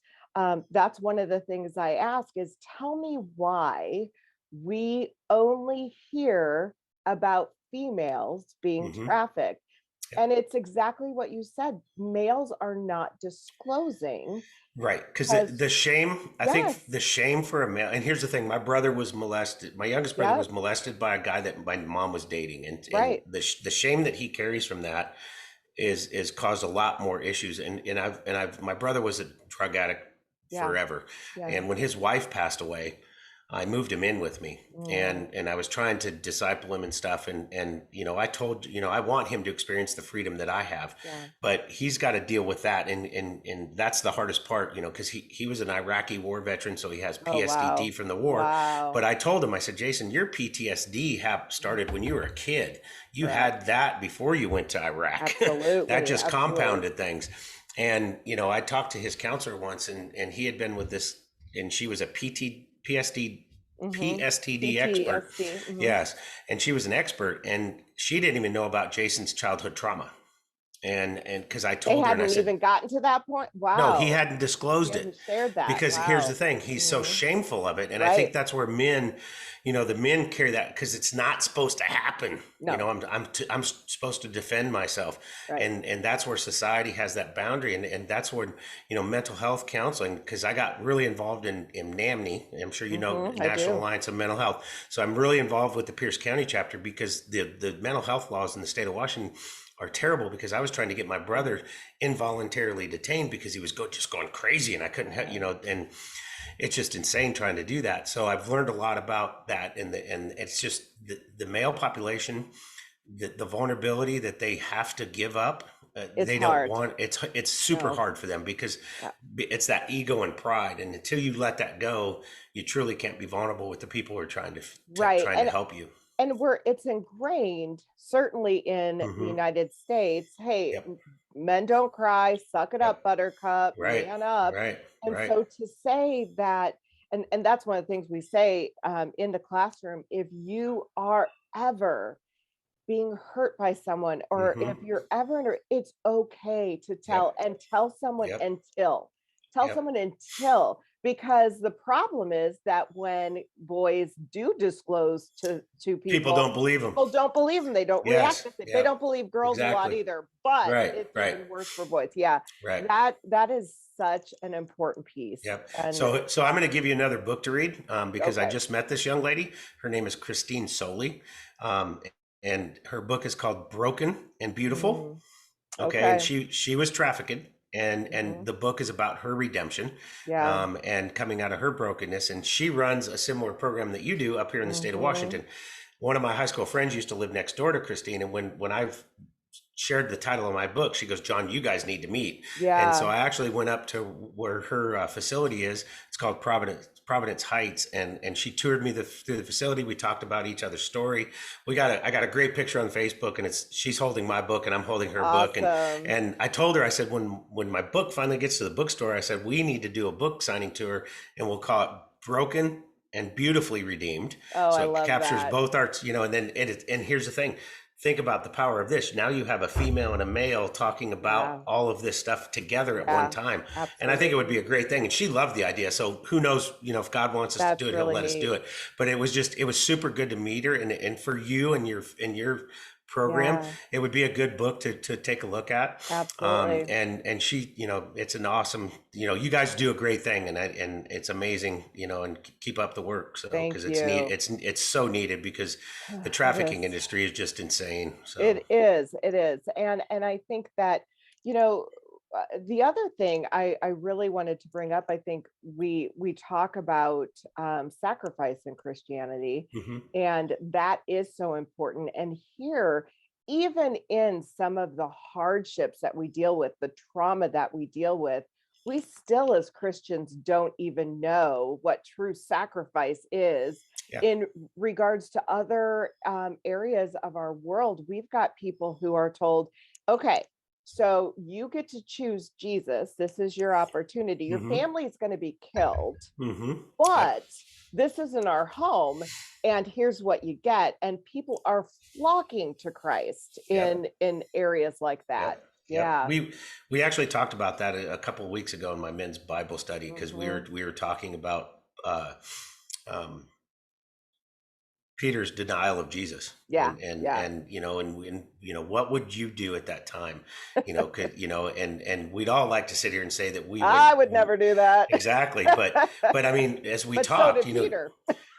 that's one of the things I ask is, tell me why we only hear about females being trafficked. And it's exactly what you said. Males are not disclosing. Right. Because the shame, I think the shame for a male, and here's the thing, my brother was molested. My youngest brother was molested by a guy that my mom was dating. And the shame that he carries from that is caused a lot more issues. And my brother was a drug addict forever. Yeah. And when his wife passed away, I moved him in with me, and I was trying to disciple him and stuff. And I told, I want him to experience the freedom that I have, but he's got to deal with that. And that's the hardest part, because he was an Iraqi war veteran. So he has PTSD from the war. But I told him, I said, Jason, your PTSD started when you were a kid. You had that before you went to Iraq. Absolutely. That just compounded things. And, I talked to his counselor once, and he had been with this, and she was a PTSD expert. Yes. And she was an expert, and she didn't even know about Jason's childhood trauma. And because I told her, and I said, even gotten to that point. Wow. No, he hadn't disclosed it. Shared that. Because here's the thing, he's so shameful of it. And I think that's where men, the men carry that, because it's not supposed to happen. No. I'm supposed to defend myself. Right. And that's where society has that boundary. And that's where, mental health counseling, because I got really involved in NAMNE. I'm sure you know, National Alliance of Mental Health. So I'm really involved with the Pierce County chapter, because the mental health laws in the state of Washington are terrible, because I was trying to get my brother involuntarily detained because he was just going crazy, and I couldn't help, and it's just insane trying to do that. So I've learned a lot about that, and it's just the male population, the vulnerability that they have to give up. They don't want it's super hard for them, because it's that ego and pride, and until you let that go, you truly can't be vulnerable with the people who are trying to help you. And it's ingrained, certainly in the United States. Hey, men don't cry, suck it up, buttercup, man up. And so to say that, and that's one of the things we say in the classroom, if you are ever being hurt by someone, or if you're ever it's okay to tell, and tell someone until, because the problem is that when boys do disclose to people don't believe them. People don't believe them. They don't react. They don't believe girls a lot either, but it's even worse for boys. That is such an important piece. And so I'm going to give you another book to read, because I just met this young lady. Her name is Christine Soley. And her book is called Broken and Beautiful. And she was trafficked. and the book is about her redemption, Yeah. and coming out of her brokenness. And she runs a similar program that you do up here in the state of Washington. One of my high school friends used to live next door to Christine, and when I've shared the title of my book, she goes, "John, you guys need to meet." And so Yeah. I actually went up to where her facility is. It's called Providence Heights, and she toured me through the facility. We talked about each other's story. I got a great picture on Facebook, and she's holding my book and I'm holding her book. Awesome. And I told her, I said, when my book finally gets to the bookstore, I said, we need to do a book signing tour, and we'll call it Broken and Beautifully Redeemed. Oh, I So it love captures that. both arts, and then and here's the thing. Think about the power of this. Now you have a female and a male talking about Yeah. all of this stuff together at Yeah, one time. absolutely. And I think it would be a great thing. And she loved the idea. So who knows, if God wants us That's to do it, really he'll let us do neat. it. But it was super good to meet her. And for you and your program, Yeah, it would be a good book to take a look at. absolutely. And she, it's an awesome, you guys do a great thing, and it's amazing, and keep up the work. So, Thank because it's neat, you. it's so needed, because the It trafficking is. industry is just insane. So It is. It is. And I think that, you know, the other thing I really wanted to bring up, I think we talk about sacrifice in Christianity, mhm. and that is so important. And here, even in some of the hardships that we deal with, the trauma that we deal with, we still as Christians don't even know what true sacrifice is Yeah. in regards to other areas of our world. We've got people who are told, okay, so you get to choose Jesus. This is your opportunity. Your hmm family is going to be killed, hmm Yep. but this isn't our home. And here's what you get. And people are flocking to Christ Yep. in areas like that. Yep. Yep. Yeah. We actually talked about that a couple of weeks ago in my men's Bible study, because we Hmm. were we were talking about um, Peter's denial of Jesus, Yeah. and Yeah. and what would you do at that time? And we'd all like to sit here and say that we I would. would never do that. Exactly, but I mean, as we But so talked, did Peter.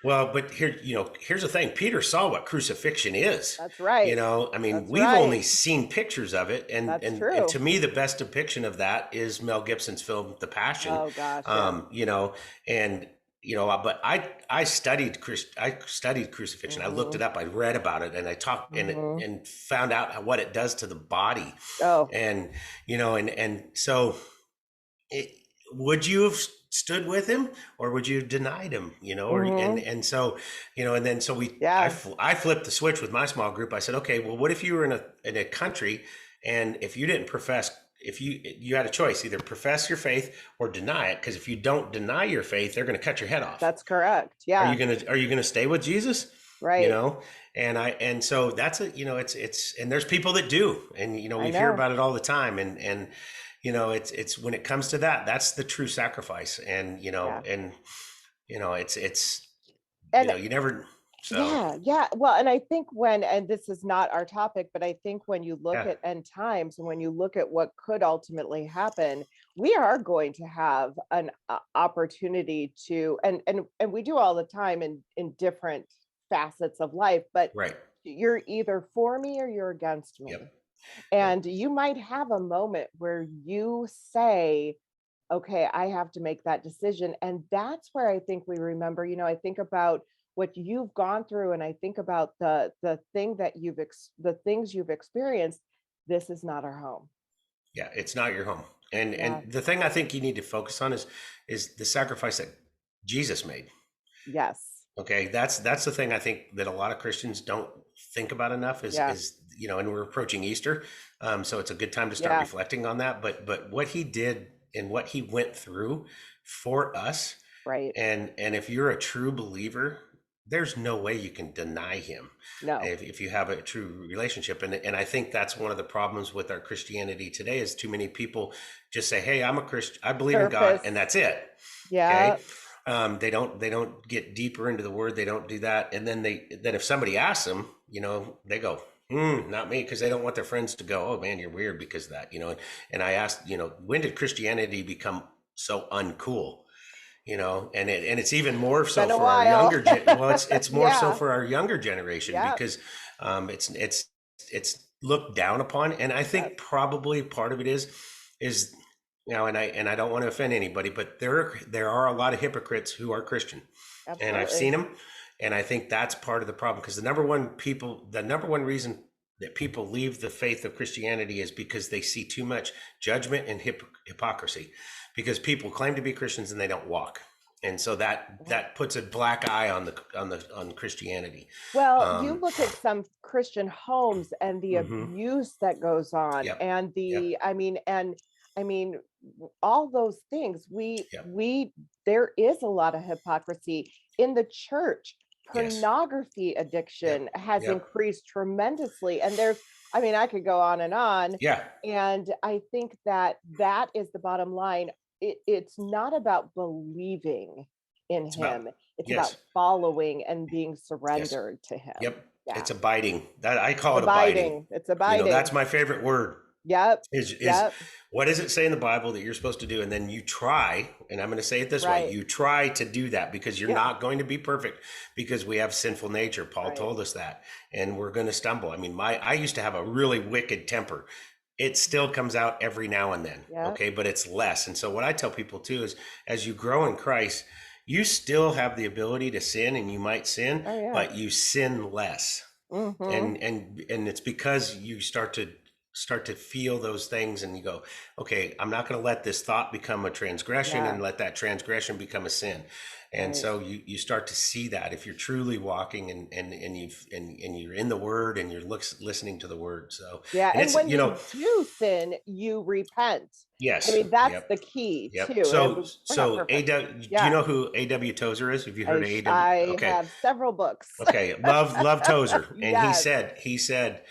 well, but here's the thing. Peter saw what crucifixion is. That's right. I mean, That's we've right. only seen pictures of it, That's and to true. me, the best depiction of that is Mel Gibson's film The Passion. Oh gosh, yes. And but I studied crucifixion. I looked Hmm. it up. I read about it, and I talked Hmm. and found out what it does to the body, Oh, and and so. It, would you have stood with him, or would you have denied him, or hmm, and so and then so yeah, I flipped the switch with my small group. I said, okay, well, what if you were in a country, and if you didn't profess, if you had a choice, either profess your faith or deny it, because if you don't deny your faith, they're going to cut your head off. that's correct. Yeah, Are you gonna stay with Jesus? you right. know and so that's it's and there's people that do, and I we hear know. about it all the time, and it's when it comes to that, that's the true sacrifice. And Yeah. it's And you never. So yeah, yeah. Well, and I think and this is not our topic, but I think when you look yeah. at end times and when you look at what could ultimately happen, we are going to have an opportunity to, and we do all the time in different facets of life, but Right. you're either for me or you're against me. Yep. Yep. And you might have a moment where you say, okay, I have to make that decision. And that's where I think we remember, I think about what you've gone through, and I think about the thing that the things you've experienced. This is not our home. Yeah, it's not your home. and Yeah. and the thing I think you need to focus on is the sacrifice that Jesus made. Yes. Okay, that's the thing I think that a lot of Christians don't think about enough, Yeah. is and we're approaching Easter, so it's a good time to start Yeah. reflecting on that. But what he did and what he went through for us, Right. and if you're a true believer, there's no way you can deny him, No. if you have a true relationship. And I think that's one of the problems with our Christianity today, is too many people just say, hey, I'm a Christian, I believe in God, Surface. and that's it. Yeah. Okay. They don't get deeper into the word. They don't do that. And then if somebody asks them, they go, not me, because they don't want their friends to go, oh man, you're weird because of that. And I asked, when did Christianity become so uncool? And it's even more so Been a for our while. well, it's more so Yeah. for our younger generation, Yeah. because it's looked down upon. And I think Yes. probably part of it is and I don't want to offend anybody, but there are a lot of hypocrites who are Christian, and I've Absolutely. seen them, and I think that's part of the problem, because the number one reason that people leave the faith of Christianity is because they see too much judgment and hypocrisy, because people claim to be Christians and they don't walk, and so that puts a black eye on Christianity. Well, you look at some Christian homes and the Mm-hmm. abuse that goes on, Yep. and Yep. I mean, all those things. Yep. There is a lot of hypocrisy in the church. Yes. Pornography addiction has Yep. increased tremendously, and I could go on and on. Yeah. And I think that is the bottom line. It's not about believing in It's him. about It's yes. about following and being Yes. surrendered to him. Yep. Yeah. It's abiding. That I call it abiding. It's abiding. That's my favorite word. Yep. Is Yep. what does it say in the Bible that you're supposed to do? And then you try, and I'm going to say it this Right. way, you try to do that, because you're Yeah. not going to be perfect, because we have sinful nature. Paul Right. told us that, and we're going to stumble. I mean, I used to have a really wicked temper. It still comes out every now and then. Yeah. Okay. But it's less. And so what I tell people too is, as you grow in Christ, you still have the ability to sin, and you might sin, Oh, yeah. but you sin less. Mhm. And it's because you start to feel those things, and you go, okay, I'm not going to let this thought become a transgression, Yeah. and let that transgression become a sin. And Right. so you start to see that if you're truly walking and you're in the word, and you're listening to the word. So Yeah. and And it's when you do sin, you repent. yes. I mean, that's Yep. the key Yep. too. And we're not perfect. Do you Yeah. know who A.W. Tozer is? Have you heard of A.W.? I Okay. have several books. Okay. Love Tozer. And Yes. he said,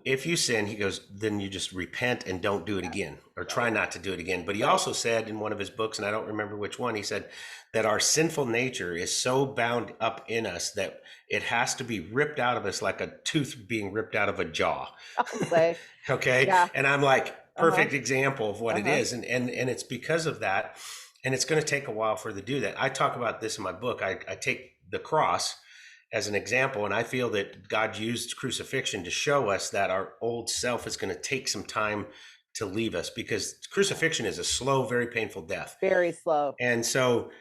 if you sin, he goes, then you just repent and don't do it again, or try not to do it again. But he also said in one of his books, and I don't remember which one, he said that our sinful nature is so bound up in us that it has to be ripped out of us, like a tooth being ripped out of a jaw. I'll say. Okay. Yeah. And I'm like, perfect example of what it is. And it's because of that. And it's going to take a while for it to do that. I talk about this in my book. I take the cross as an example, and I feel that God used crucifixion to show us that our old self is going to take some time to leave us, because crucifixion is a slow, very painful death. Very slow. And so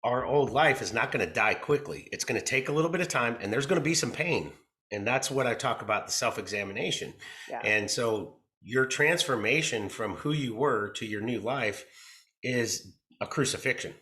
our old life is not going to die quickly. It's going to take a little bit of time, and there's going to be some pain. And that's what I talk about, the self-examination. Yeah. And so your transformation from who you were to your new life is a crucifixion.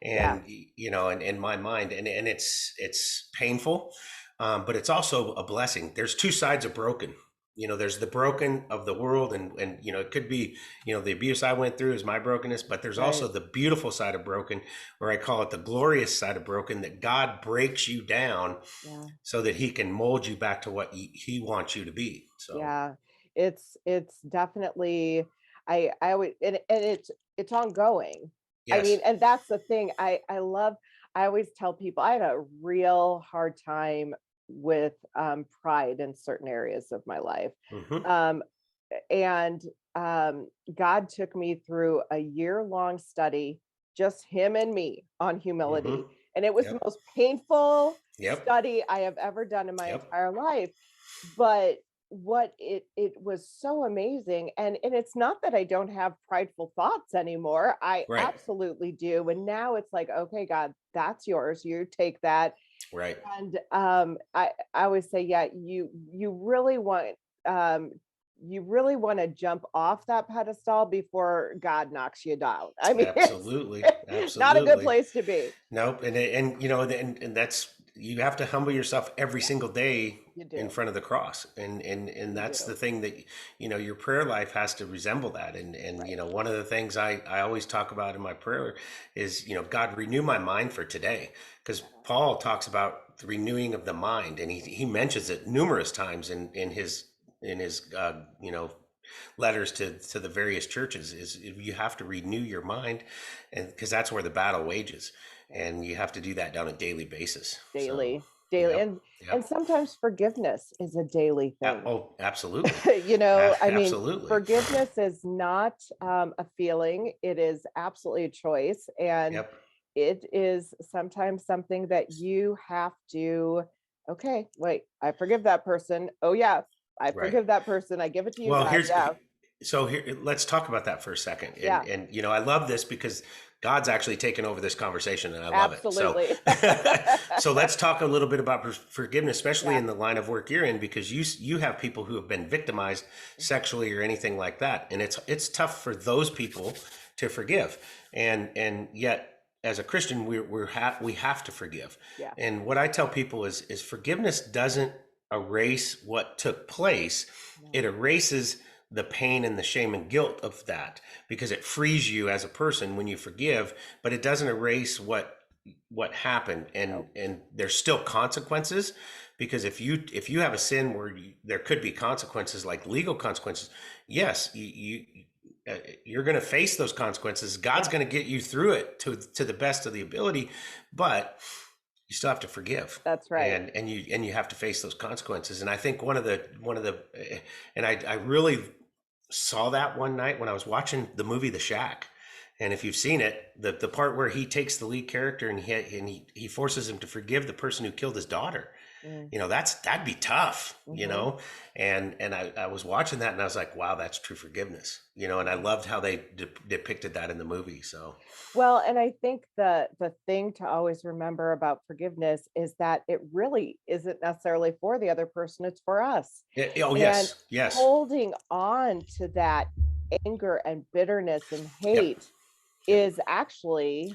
And in my mind, and it's painful, but it's also a blessing. There's two sides of broken. There's the broken of the world, and it could be, the abuse I went through is my brokenness, but there's also the beautiful side of broken, where I call it the glorious side of broken, that God breaks you down so that he can mold you back to what he wants you to be. So yeah, it's definitely, I always, and it's ongoing. yes. I mean, and that's the thing I always tell people, I had a real hard time with pride in certain areas of my life. And God took me through a year-long study, just him and me, on humility. And it was the most painful study I have ever done in my entire life. But what it was so amazing. And it's not that I don't have prideful thoughts anymore. I absolutely do. And now it's like, okay, God, that's yours. You take that. Right. And I always say, you really want to jump off that pedestal before God knocks you down. I mean, absolutely. Not a good place to be. Nope. And that's, you have to humble yourself every single day in front of the cross. And that's the thing that, your prayer life has to resemble that. And one of the things I always talk about in my prayer is, God, renew my mind for today. Because Paul talks about the renewing of the mind, and he mentions it numerous times in his letters to the various churches, is you have to renew your mind, and because that's where the battle wages, and you have to do that on a daily basis. Daily. And sometimes forgiveness is a daily thing. Oh, absolutely. I mean, absolutely. Forgiveness is not a feeling. It is absolutely a choice. And it is sometimes something that you have to, okay, wait, I forgive that person. Oh yeah, I forgive that person. I give it to you. Well, God. So here, let's talk about that for a second. Yeah. And I love this because God's actually taken over this conversation, and I love Absolutely. it. So let's talk a little bit about forgiveness, especially Yeah. in the line of work you're in, because you have people who have been victimized sexually or anything like that, and it's tough for those people to forgive, and yet as a Christian we have to forgive. Yeah. And what I tell people is forgiveness doesn't erase what took place; it erases the pain and the shame and guilt of that, because it frees you as a person when you forgive, but it doesn't erase what happened. And there's still consequences, because if you have a sin where there could be consequences, like legal consequences, yes, you're going to face those consequences. God's going to get you through it to the best of the ability, but you still have to forgive. That's right. And you have to face those consequences. And I think one of the and I really saw that one night when I was watching the movie The Shack. And if you've seen it, the part where he takes the lead character and he forces him to forgive the person who killed his daughter. That'd be tough, and I was watching that and I was like, wow, that's true forgiveness, and I loved how they depicted that in the movie. So, well, and I think the thing to always remember about forgiveness is that it really isn't necessarily for the other person, it's for us. Yes. Holding on to that anger and bitterness and hate is actually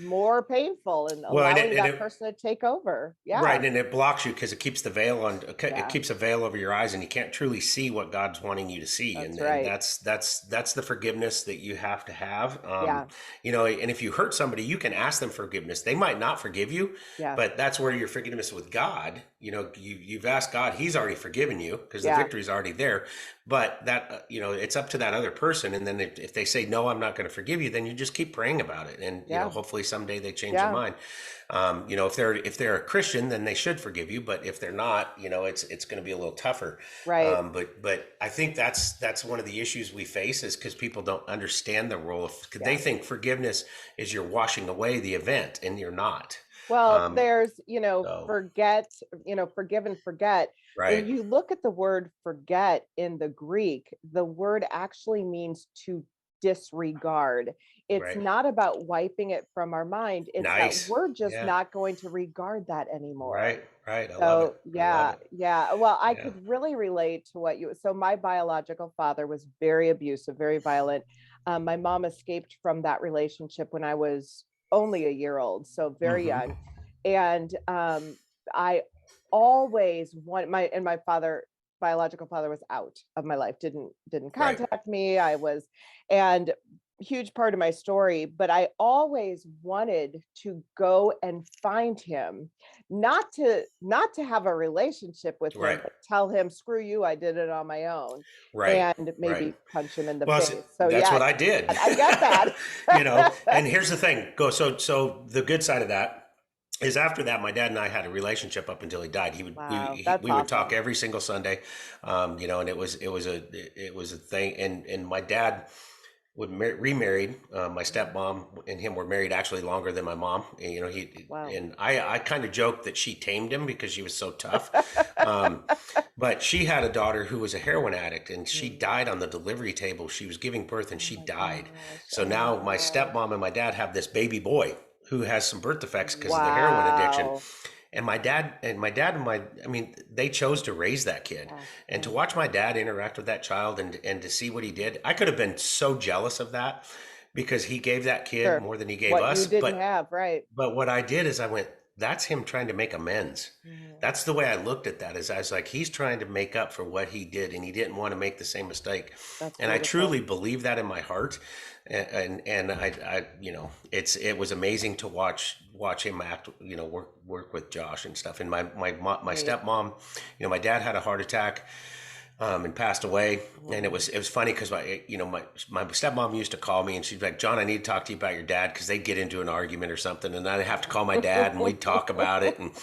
more painful and allowing that person to take over. Yeah. Right. And it blocks you because it keeps the veil on, it keeps a veil over your eyes, and you can't truly see what God's wanting you to see. That's and right. That's the forgiveness that you have to have. And if you hurt somebody, you can ask them forgiveness. They might not forgive you, but that's where your forgiveness with God, you've asked God, he's already forgiven you because the victory's already there. But that, it's up to that other person. And then if they say, no, I'm not going to forgive you, then you just keep praying about it. And, hopefully someday they change their mind. If they're a Christian, then they should forgive you. But if they're not, it's going to be a little tougher. Right. But I think that's one of the issues we face, is because people don't understand the role of, they think forgiveness is you're washing away the event, and you're not. Well, there's, forget, forgive and forget. Right. When you look at the word forget in the Greek, the word actually means to disregard. It's not about wiping it from our mind. It's that we're just not going to regard that anymore. Right. I love it. Yeah. Well, I could really relate to what so my biological father was very abusive, very violent. My mom escaped from that relationship when I was only a year old, so very young. And I always want my biological father was out of my life, didn't contact me. And huge part of my story, but I always wanted to go and find him, not to have a relationship with him, but tell him, screw you, I did it on my own, and maybe punch him in the face. So that's what I did. I get that. And here's the thing, so the good side of that is, after that, my dad and I had a relationship up until he died. We would talk every single Sunday, and it was a thing. And my dad remarried. My stepmom and him were married actually longer than my mom. And I kind of joked that she tamed him because she was so tough. But she had a daughter who was a heroin addict, and she died on the delivery table. She was giving birth and she died. So now my stepmom and my dad have this baby boy who has some birth defects because of the heroin addiction. And my dad they chose to raise that kid. And to watch my dad interact with that child and to see what he did, I could have been so jealous of that, because he gave that kid more than he gave us. You didn't have, right. But what I did is I went, that's him trying to make amends. That's the way I looked at that, is I was like, he's trying to make up for what he did, and he didn't want to make the same mistake. And I truly believe that in my heart. And it was amazing to watch him act, work with Josh and stuff. And my stepmom, my dad had a heart attack, and passed away. And it was funny because my stepmom used to call me, and she'd be like, John, I need to talk to you about your dad, because they'd get into an argument or something, and I'd have to call my dad and we'd talk about it. And,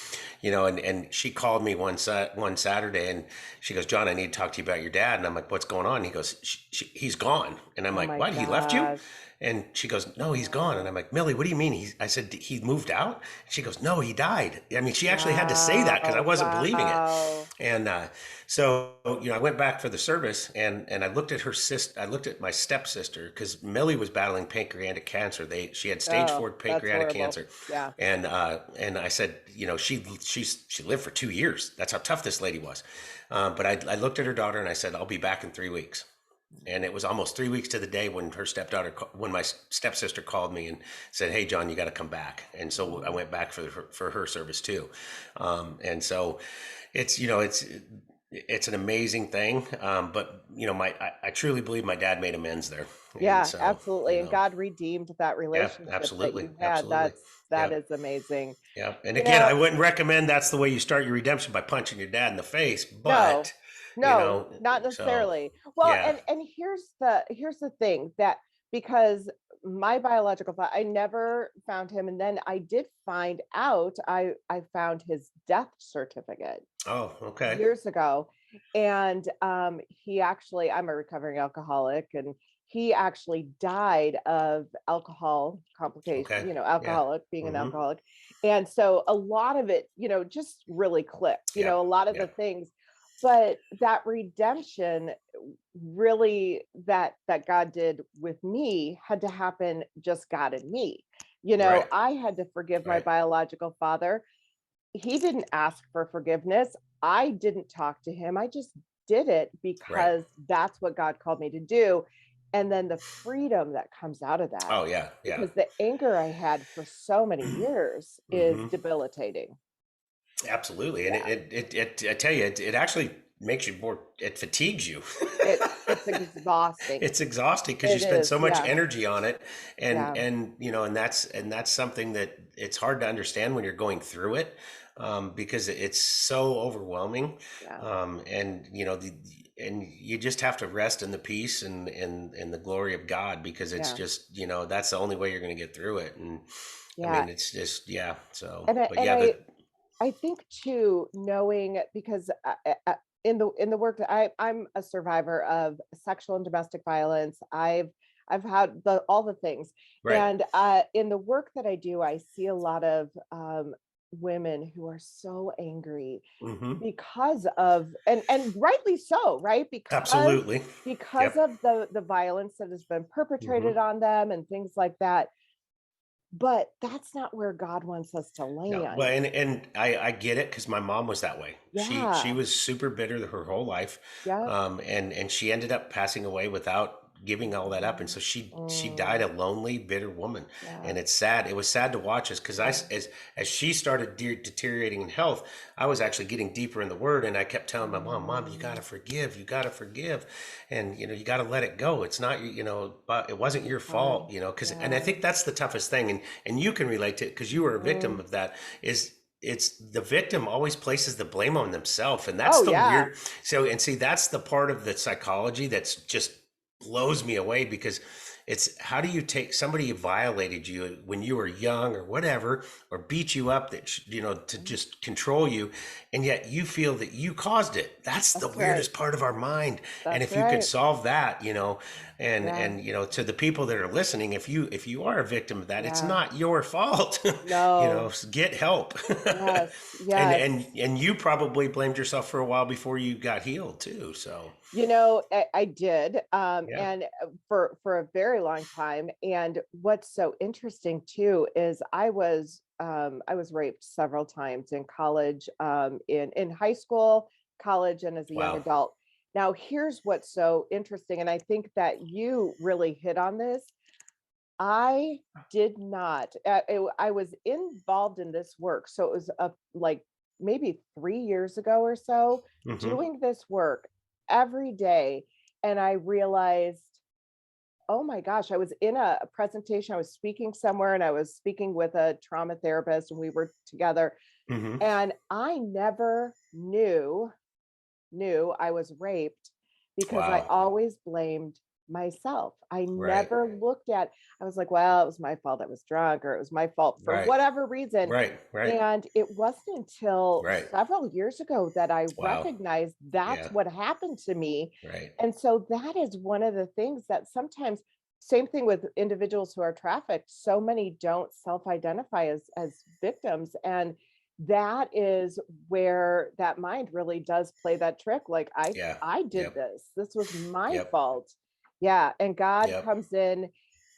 and she called me one Saturday, and she goes, John, I need to talk to you about your dad. And I'm like, what's going on? And he goes, he's gone. And I'm like, what? He left you? And she goes, no, he's gone. And I'm like, Millie, what do you mean? I said, he moved out? And she goes, no, he died. I mean, she actually had to say that because I wasn't believing it. And so, I went back for the service, and I looked at her sister. I looked at my stepsister, because Millie was battling pancreatic cancer. She had stage Oh, 4 that's pancreatic horrible. cancer, Yeah. and I said, she lived for 2 years. That's how tough this lady was. But I looked at her daughter and I said, I'll be back in 3 weeks. And it was almost 3 weeks to the day when when my stepsister called me and said, "Hey, John, you got to come back." And so I went back for her service too. And so it's, it's an amazing thing. But I truly believe my dad made amends there. And Yeah, so, absolutely. And God redeemed that yeah, relationship that absolutely. you had. Absolutely. That Yeah. is amazing. Yeah. And You again, know, I wouldn't recommend that's the way you start your redemption, by punching your dad in the face, no, but, no, not so necessarily. Well, yeah. and here's the thing, that because my biological father, I never found him, and then I did find out, I found his death certificate Oh, okay. years ago. And he actually, I'm a recovering alcoholic, and he actually died of alcohol complications, Okay. Yeah. alcoholic, being an Hmm. alcoholic. And so a lot of it, just really clicked, Yeah. a lot of Yeah. the things. But that redemption, really, that God did with me, had to happen just God and me. Right. I had to forgive my Right. biological father. He didn't ask for forgiveness. I didn't talk to him. I just did it Right. because that's what God called me to do. And then the freedom that comes out of that, Oh, yeah. Yeah. because the anger I had for so many years is Hmm. debilitating. Absolutely. And Yeah. I tell you, it actually makes you more, it fatigues you. It's exhausting. It's exhausting because you It spend is. so much Yeah. energy on it. Yeah. And that's something that it's hard to understand when you're going through it, because it's so overwhelming. Yeah. And you just have to rest in the peace and the glory of God, because it's Yeah. just, that's the only way you're going to get through it. And I Yeah. mean, it's just, yeah. So, And I, but and yeah, I, I think too, knowing, because in the work that I'm a survivor of sexual and domestic violence. I've had all the things, right. and in the work that I do, I see a lot of women who are so angry Hmm. because of, and rightly so, right? Absolutely. Because Yep. of the violence that has been perpetrated Hmm. on them and things like that. But that's not where God wants us to No, well, land. and I get it, because my mom was that way. She Yeah. was super bitter her whole life, Yep. and she ended up passing away without giving all that up, and so she died Mm, a lonely, bitter woman. yeah. And it's sad. It was sad to watch us, because Yeah. as she started deteriorating in health, I was actually getting deeper in the Word, and I kept telling my mom, you got to Mm, forgive, and you got to let it go. It's not but it wasn't your it's hard. fault, because, and I Yeah. think that's the toughest thing, and you can relate to it because you were a victim Mm. of that. Is it's the victim always places the blame on themselves, and that's Oh the yeah. weird. So, and see, that's the part of the psychology that's just blows me away, because it's, how do you take somebody who violated you when you were young or whatever, or beat you up, that to Mm, just control you, and yet you feel that you caused it. That's the that's right. weirdest part of our mind. And That's if you could right. solve that, Yeah. and to the people that are listening, if you are a victim of that, it's Yeah. not your fault. No. Get help. Yes. and Yes. and you probably blamed yourself for a while before you got healed too, so I did, yeah. and for a very long time. And what's so interesting too is I was raped several times in college, in high school, college, and as a young Wow. adult. Now, here's what's so interesting, and I think that you really hit on this. I did not. I was involved in this work, so it was like maybe 3 years ago or so, Hmm. doing this work every day, and I realized, oh my gosh, I was in a presentation. I was speaking somewhere, and I was speaking with a trauma therapist, and we were together, Hmm. and I never knew I was raped because I Wow. always blamed myself. I Right. never looked at, I was like, well, it was my fault. I was drunk, or it was my fault for Right. whatever reason. Right. Right. And it wasn't until Right. several years ago that I Wow. recognized that's Yeah. what happened to me. Right. And so that is one of the things that sometimes, same thing with individuals who are trafficked, so many don't self-identify as victims. And that is where that mind really does play that trick. Like I did Yep. this was my Yep. fault. Yeah. And God Yep. comes in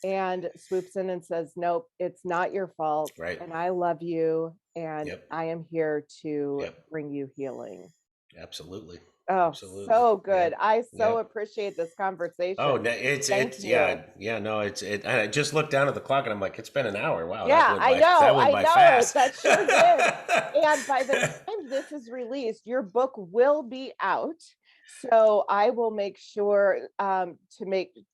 and swoops in and says, nope, it's not your fault. Right. And I love you. And Yep. I am here to Yep. bring you healing. Absolutely. Oh, Absolutely. so good. Yep. I so Yep. appreciate this Oh, conversation. no, Thank you. no, I just looked down at the clock and I'm like, it's been an hour. Wow, Yeah, that went by fast. That sure did. And by the time this is released, your book will be out. So I will make sure to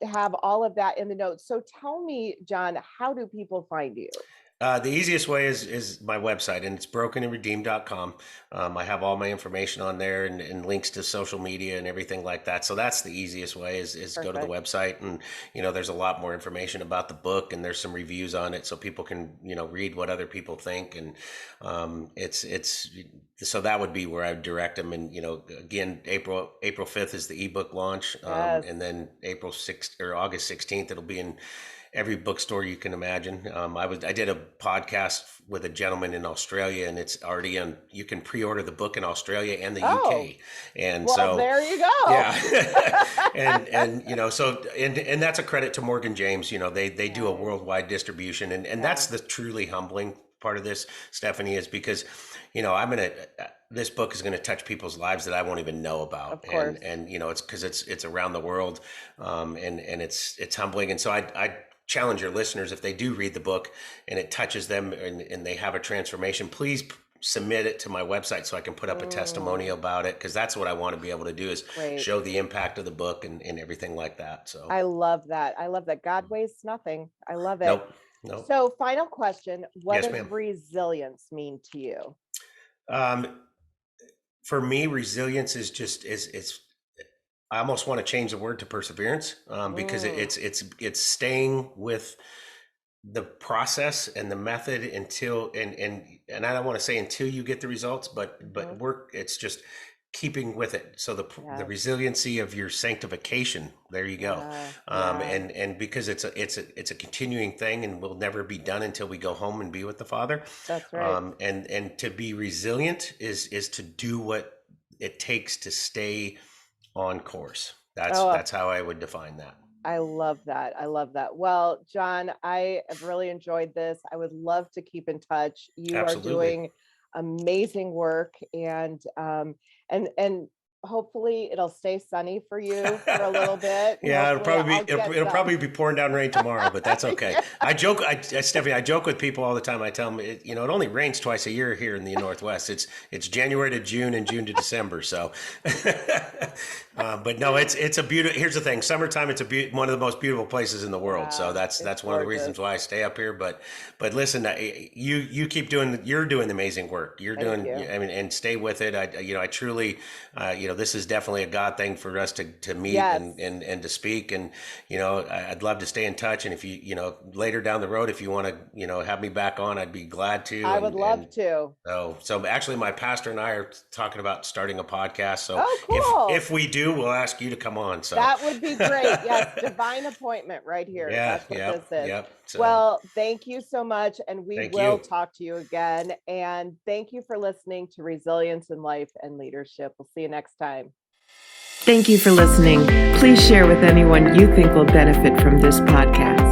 have all of that in the notes. So tell me, John, how do people find you? The easiest way is my website, and it's brokenandredeemed.com. I have all my information on there and links to social media and everything like that. So that's the easiest way is go to the website, and there's a lot more information about the book, and there's some reviews on it so people can read what other people think, and it's so that would be where I would direct them. And again, April 5th is the ebook launch, and then April 6th or August 16th it'll be in every bookstore you can imagine. I did a podcast with a gentleman in Australia, and it's already on. You can pre-order the book in Australia and the UK, and so there you go. Yeah, and that's a credit to Morgan James. They do a worldwide distribution, and that's the truly humbling part of this, Stephanie, is because this book is going to touch people's lives that I won't even know about. Of course. And it's because it's around the world, and it's humbling. And so I challenge your listeners, if they do read the book and it touches them and they have a transformation, please submit it to my website so I can put up a testimonial about it, because that's what I want to be able to do, is show the impact of the book and everything like that. So I love that. God wastes nothing. I love it. Nope. So final question, what does ma'am. resilience mean to you? For me, resilience is just I almost want to change the word to perseverance, because it's staying with the process and the method until and I don't want to say until you get the results, but it's just keeping with it. So the resiliency of your sanctification, there you go. And because it's a continuing thing and will never be done until we go home and be with the Father. That's right. And to be resilient is to do what it takes to stay on course. That's how I would define that. I love that. Well, John, I have really enjoyed this. I would love to keep in touch. You Absolutely. are doing amazing work, and hopefully it'll stay sunny for you for a little bit. Yeah, it'll probably be pouring down rain tomorrow, but that's okay. Yeah. Stephanie, I joke with people all the time. I tell them, it only rains twice a year here in the Northwest. It's January to June and June to December. So, but no, it's a beautiful. Here's the thing: summertime, it's one of the most beautiful places in the world. Wow, so that's one of the reasons why I stay up here. But listen, you keep you're doing amazing work. And stay with it. I truly, this is definitely a God thing for us to meet and to speak. And, I'd love to stay in touch. And if you, later down the road, if you want to, have me back on, I'd be glad to. I would love to. So actually my pastor and I are talking about starting a podcast. So cool. if we do, we'll ask you to come on. So that would be great. Yes. Divine appointment right here. Yeah. That's what this is. Yep. So, well, thank you so much. And we will talk to you again. And thank you for listening to Resilience in Life and Leadership. We'll see you next time. Thank you for listening. Please share with anyone you think will benefit from this podcast.